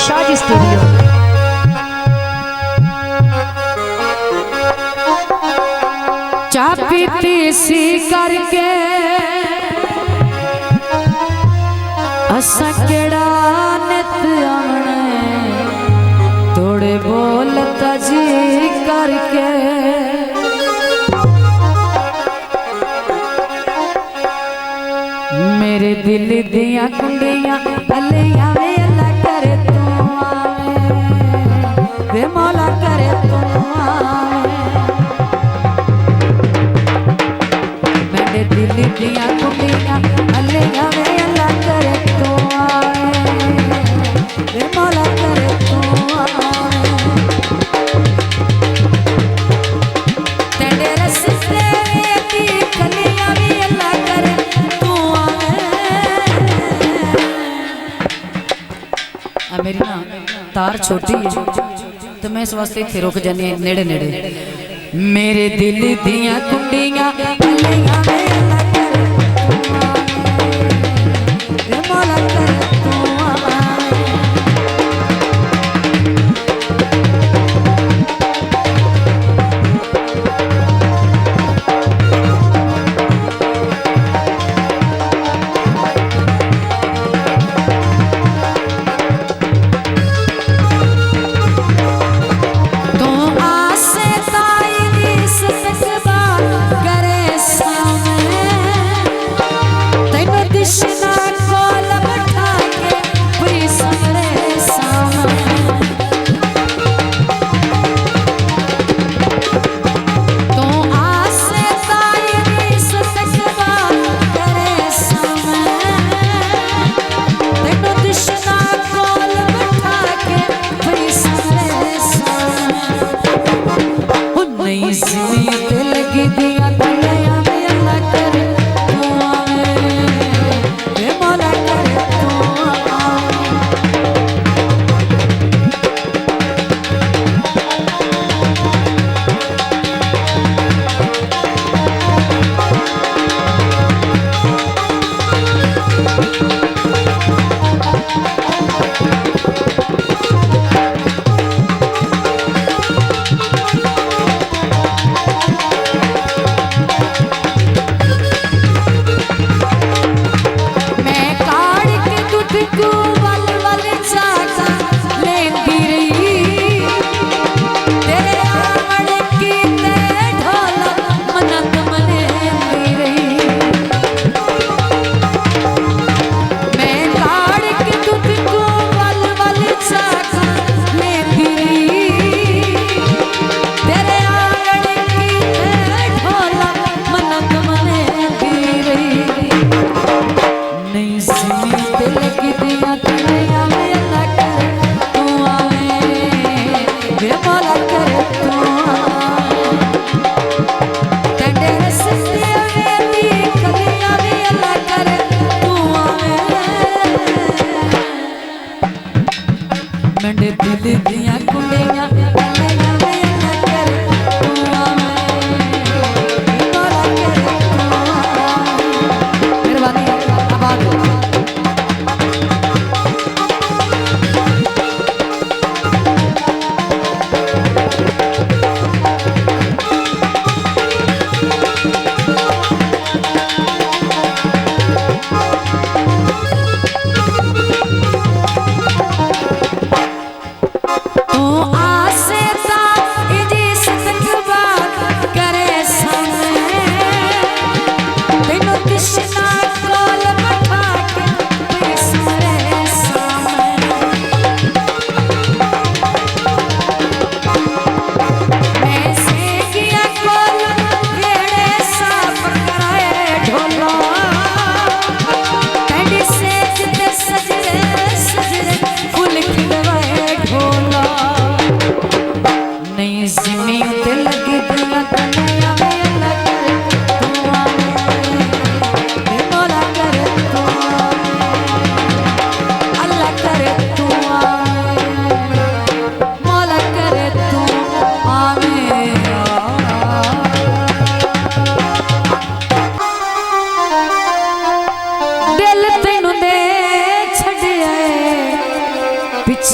Shaji studio. चाह पीती सी करके असा केड़ा नित आमने थोड़े बोलता जी करके मेरे दिल दिया कुंडियां अलियां वे अल्लाह करे तू आवे वे मौला करे तू आवे मेरे दिल दिया कुंडियां अलियां वे अल्लाह करे तू आवे वे मौला करे तू आवे तेरे रस्ते दी कलियां वे अल्लाह करे मेरी ना तार छोटी है तो मैं इस वास्ते इत्थे रुक जानी नेड़े नेड़े मेरे दिल दियां कुंडियां अलियां वे अल्लाह करे वे मौला करे तू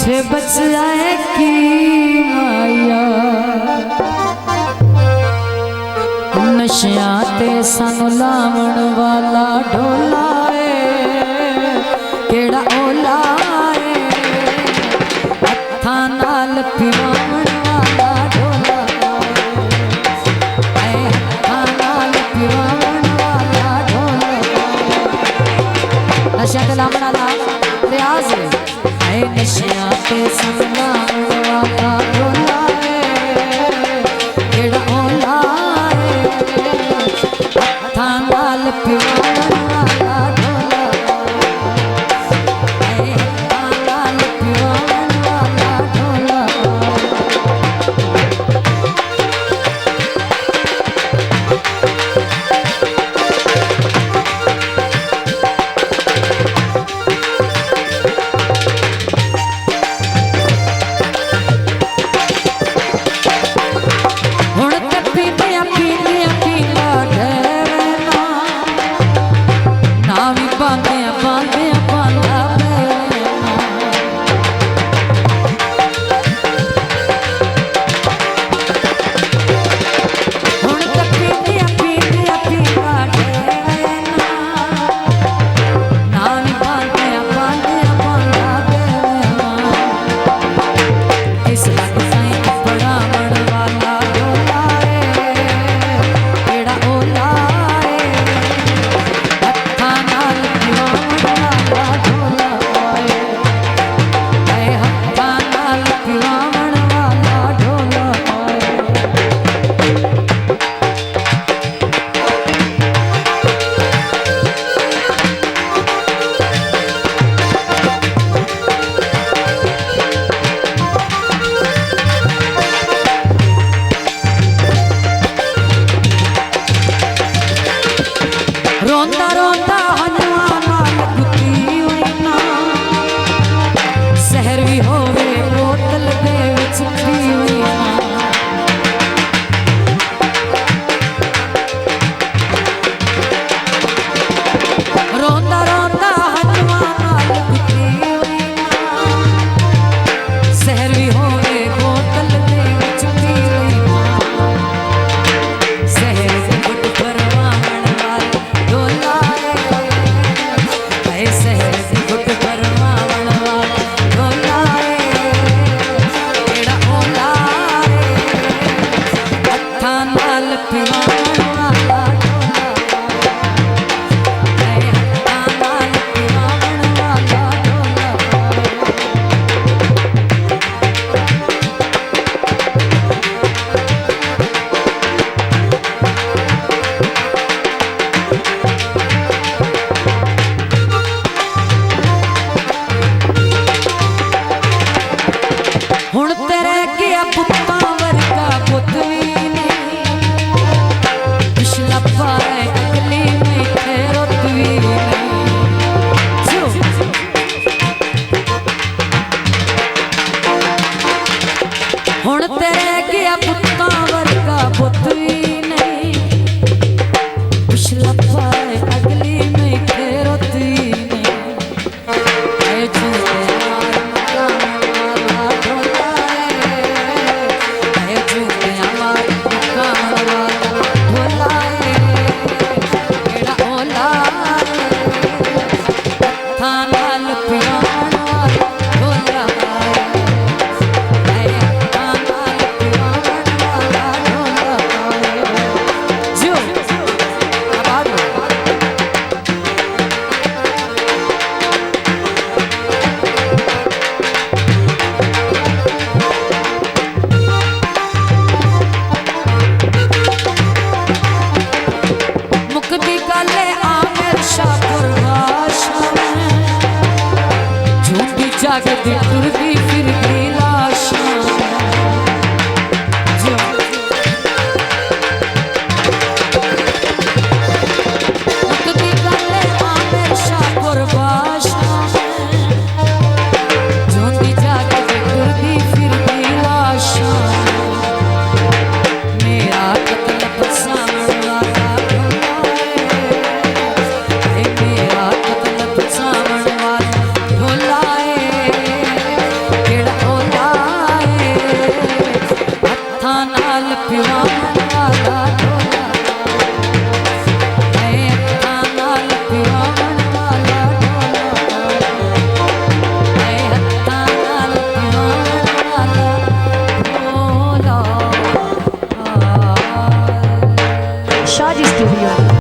पीछे बच जाए की माया नशिया ते सानू लावण वाला ढोला केड़ा ओला हत्थां नाल पिवावण वाला ढोला हत्थां नाल पिवावण वाला ढोला नशिया ते लावण वाला रियाज नशिया ते सानू लावण वाला ढोला केड़ा ओला हत्थां नाल पिवावण वाला ढोला हत्थां नाल पिवावण वाला ढोला रोंदा रोंदा हनुआ नाल गुती होई ना सहर भी होवे बोतल दे विच पी होई ना रोंदा रोंदा हनुआ नाल गुती होई ना सहर भी होवे बोतल दे विच पी होई ना सहर दे गुट परवावण वाला ढोला सहर दे गुट परवावण वाला ढोला केड़ा ओला हत्थां नाल पिवावण वाला ढोला हत्थां नाल पिवावण वाला ढोला हुण तेरे गया पुत्तां वर्गा पुत भी नहीं पिछला पाए अगली में रुत भी नहीं हुण तेरे गया पुत्तां वर्गा पुत भी नहीं पिछला पाए अगली में रुत भी नहीं झूठे जागती टुरदी फिरदी लाशां मुकदी गल्ले आमिर शाहपुर बादशाह झूठी जागती टुरदी फिरदी लाशां मेरा कत्ल फसावण वाला ढोला मेरा कत्ल फसावण वाला ढोला केड़ा वाला ढोला